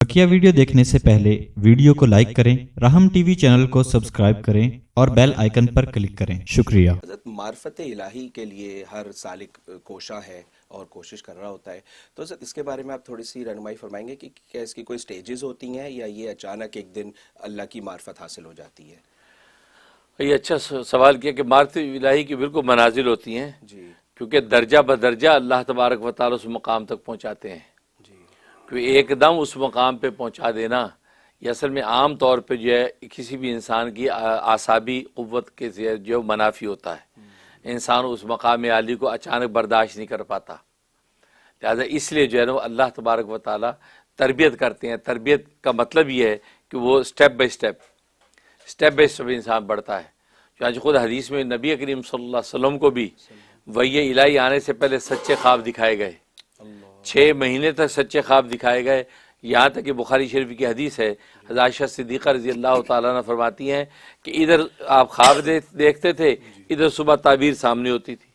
बकिया video देखने से पहले वीडियो को लाइक करें, राहम टीवी चैनल को सब्सक्राइब करें और बेल आइकन पर क्लिक करें। शुक्रिया। हज़रत मार्फत इलाही के लिए हर सालिक कोशा है और कोशिश कर रहा होता है, तो हज़रत इसके बारे में आप थोड़ी सी रहनुमाई फरमाएंगे कि क्या इसकी कोई स्टेजेस होती हैं या ये अचानक एक दिन अल्लाह की मार्फत हासिल हो जाती है? ये अच्छा सवाल किया कि मार्फत इलाही की बिल्कुल मनाजिल होती हैं जी क्योंकि दर्जा बदर्जा अल्लाह तबारक व तआला उस मकाम तक पहुँचाते हैं। जी क्योंकि एकदम उस मकाम पे पहुँचा देना ये असल में आम तौर पे जो है किसी भी इंसान की आसाबी क़ुव्वत के जो मनाफी होता है। इंसान उस मकाम आली को अचानक बर्दाश्त नहीं कर पाता, लिहाजा इसलिए जो है ना अल्लाह तबारक व तआला तरबियत करते हैं। तरबियत का मतलब ये है कि वो स्टेप बाय स्टेप इंसान बढ़ता है। चुनांचे खुद हदीस में नबी करीम सल्लल्लाहु अलैहि वसल्लम को भी वही इलाही आने से पहले सच्चे ख्वाब दिखाए गए, 6 महीने तक सच्चे ख्वाब दिखाए गए। यहाँ तक कि बुखारी शरीफ की हदीस है, हज़रत आयशा सिद्दीक़ा रज़ी अल्लाह तआला अन्हा फरमाती हैं कि इधर आप ख्वाब देखते थे, इधर सुबह ताबीर सामने होती थी।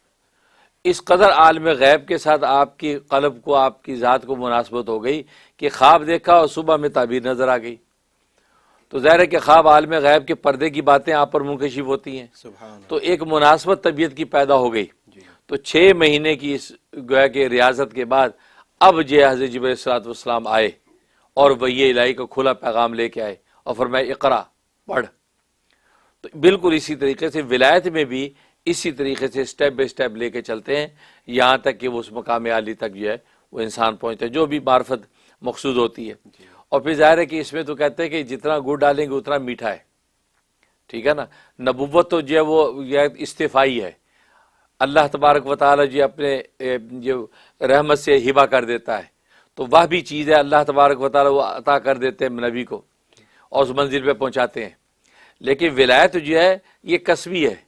इस कदर आलम गैब के साथ आपकी क़ल्ब को, आपकी ज़ात को मुनासबत हो गई कि ख्वाब देखा और सुबह में ताबीर नज़र आ गई। तो ज़ाहिर है कि ख्वाब आलम गैब के पर्दे की बातें आप पर मुनकशिफ होती हैं, तो एक मुनासबत तबीयत की पैदा हो गई। तो 6 महीने की इस गोया के रियाजत के बाद अब जो हज़रत जिब्रील अलैहिस्सलाम आए और वही इलाही का खुला पैगाम लेके आए और फरमाया इक़रा, पढ़। तो बिल्कुल इसी तरीके से विलायत में भी इसी तरीके से स्टेप बाय स्टेप लेके चलते हैं, यहाँ तक कि वो उस मकाम आली तक जो है वो इंसान पहुँचता है, जो भी मार्फत मकसूद होती है। और फिर ज़ाहिर है कि इसमें तो कहते हैं कि जितना गुड़ डालेंगे उतना मीठा है, ठीक है ना। नबुव्वत तो जो है वो यह इस्तिफ़ाई है, अल्लाह तबारक व तआला जी अपने जो रहमत से हिबा कर देता है, तो वह भी चीज़ है अल्लाह तबारक व तआला वो अता कर देते हैं नबी को और उस मंजिल पे पहुँचाते हैं। लेकिन विलायत जो है ये कसबी है,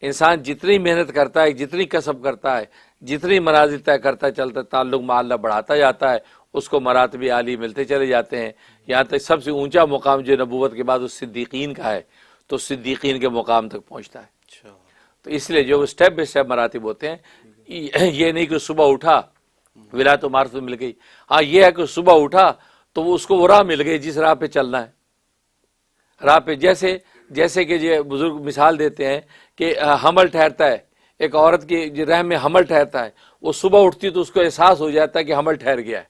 इंसान जितनी मेहनत करता है, जितनी कसब करता है, जितनी मनाजिल तय करता चलता, ताल्लुक़ मा अल्लाह बढ़ाता जाता है, उसको मरातब आली मिलते चले जाते हैं। यहाँ तक सबसे ऊँचा मुकाम जो नबूवत के बाद उस सिद्दीक़ीन का है, तो सिद्दीक़ीन के मुकाम तक पहुँचता है। तो इसलिए जो स्टेप बाय स्टेप मरातिब होते हैं, ये नहीं कि सुबह उठा विलायत मार्फत मिल गई। हाँ, ये है कि सुबह उठा तो वो उसको वो राह मिल गई जिस राह पे चलना है। राह पे जैसे कि ये बुजुर्ग मिसाल देते हैं कि हमल ठहरता है, एक औरत की रह में हमल ठहरता है, वो सुबह उठती तो उसको एहसास हो जाता है कि हमल ठहर गया है।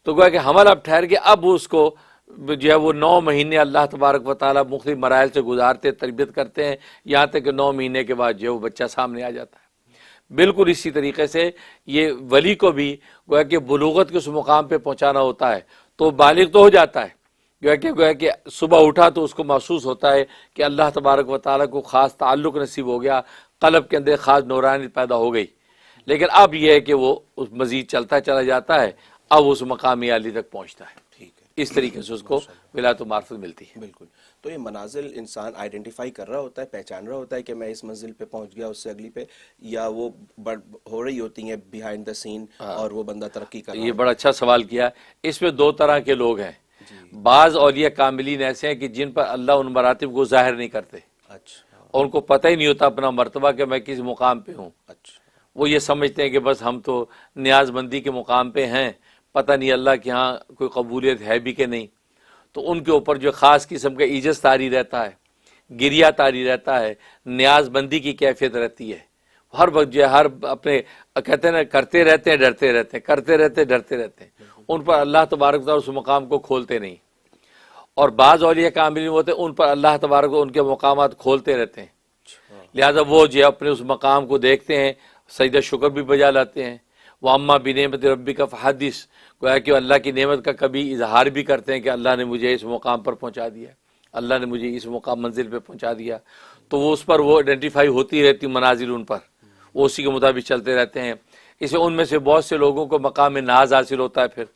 तो गोया कि हमल अब ठहर गया, अब उसको जो है वो 9 महीने अल्लाह तबारक व तआला मुख्तलिफ मराइल से गुजारते, तरबियत करते हैं, यहाँ तक कि 9 महीने के बाद जो है वो बच्चा सामने आ जाता है। बिल्कुल इसी तरीके से ये वली को भी गोया कि बुलूगत के उस मुकाम पे पहुँचाना होता है, तो बालिग तो हो जाता है। गोया कि सुबह उठा तो उसको महसूस होता है कि अल्लाह तबारक व तआला को ख़ास ताल्लुक़ नसीब हो गया, क़ल्ब के अंदर ख़ास नूरानी पैदा हो गई। लेकिन अब यह है कि वो उस मज़ीद चलता चला जाता है, अब उस मकामी आली तक पहुँचता है। ठीक है, इस तरीके से उसको विलायत मार्फत मिलती है। बिल्कुल। तो ये मनाजिल इंसान आइडेंटिफाई कर रहा होता है, पहचान रहा होता है कि मैं इस मंजिल पे पहुंच गया, उससे अगली पे, या वो हो रही होती हैं बिहाइंड द सीन और वो बंदा तरक्की कर रहा ये बड़ा अच्छा सवाल किया। इसमें 2 तरह के लोग हैं। बाज़ औलिया कामिलीन ऐसे हैं कि जिन पर अल्लाह उन मरातिब को ज़ाहिर नहीं करते, अच्छा, और उनको पता ही नहीं होता अपना मर्तबा कि मैं किस मुकाम पे हूँ। अच्छा, वो ये समझते हैं कि बस हम तो न्याज़मंदी के मुकाम पे हैं, पता नहीं अल्लाह के यहाँ कोई कबूलियत है भी कि नहीं। तो उनके ऊपर जो ख़ास किस्म का ईजज़ तारी रहता है, गिरिया तारी रहता है, न्याज़बंदी की कैफियत रहती है। हर वक्त जो है हर अपने कहते हैं ना, करते रहते हैं डरते रहते हैं, करते रहते डरते रहते हैं। उन पर अल्लाह तबारक उस मुकाम को खोलते नहीं। और बाज़ औलिया कामिलीन होते हैं, उन पर अल्लाह तबारक उनके मकामात खोलते रहते हैं। लिहाजा वो जो अपने उस मकाम को देखते हैं, सजदा शुक्र भी बजा लाते हैं। वह अम्मा बिनेमत रब्बी का फ़हदिस, गोया कि अल्लाह की नेमत का कभी इजहार भी करते हैं कि अल्लाह ने मुझे इस मुकाम पर पहुंचा दिया, अल्लाह ने मुझे इस मुकाम मंजिल पे पहुंचा दिया। तो वो उस पर वो आइडेंटिफाई होती रहती मंजिल, उन पर वो उसी के मुताबिक चलते रहते हैं। इसे उनमें से बहुत से लोगों को मकाम में नाज हासिल होता है, फिर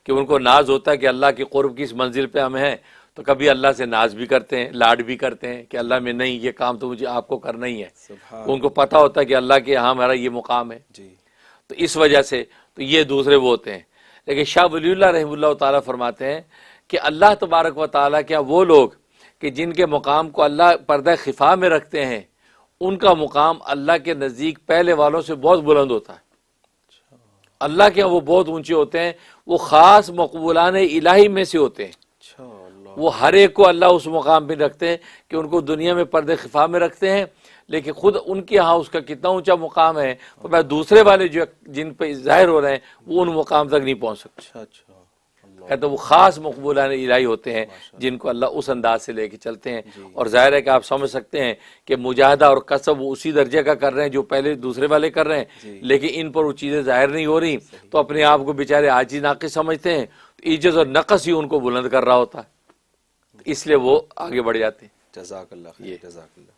कि उनको नाज होता है कि अल्लाह के क़ुर्ब की इस मंजिल पर हम हैं, तो कभी अल्लाह से नाज भी करते हैं, लाड भी करते हैं कि अल्लाह में नहीं, ये काम तो मुझे आपको करना ही है। उनको पता होता है कि अल्लाह के यहाँ हमारा ये मुकाम है जी। तो इस वजह से तो ये दूसरे वो होते हैं। लेकिन शाह वलीउल्लाह रहमतुल्लाह ताला फरमाते हैं कि अल्लाह तबारक व ताला क्या वो लोग कि जिनके मुकाम को अल्लाह पर्दा खिफा में रखते हैं, उनका मुकाम अल्लाह के नज़दीक पहले वालों से बहुत बुलंद होता है। اللہ کے ہاں وہ بہت اونچے ہوتے ہیں، وہ خاص مقبولان الہی میں سے ہوتے ہیں. اچھا اللہ. وہ ہر ایک کو اللہ اس مقام پہ رکھتے ہیں کہ ان کو دنیا میں پردے خفا میں رکھتے ہیں، لیکن خود ان کے ہاں اس کا کتنا اونچا مقام ہے، اور دوسرے والے جو جن پہ ظاہر ہو رہے ہیں وہ ان مقام تک نہیں پہنچ سکتے. اچھا اچھا اللہ. کہتے وہ خاص مقبولان الہی ہوتے ہیں جن کو اللہ اس انداز سے لے کے چلتے ہیں. اور ظاہر ہے کہ آپ سمجھ سکتے ہیں کہ مجاہدہ اور کسب وہ اسی درجے کا کر رہے ہیں جو پہلے دوسرے والے کر رہے ہیں، لیکن ان پر وہ چیزیں ظاہر نہیں ہو رہی تو اپنے آپ کو بیچارے عاجز ناقص سمجھتے ہیں، عجز اور نقص ہی ان کو بلند کر رہا ہوتا ہے، اس لیے وہ آگے بڑھ جاتے ہیں. جزاک اللہ خیر. جزاک اللہ.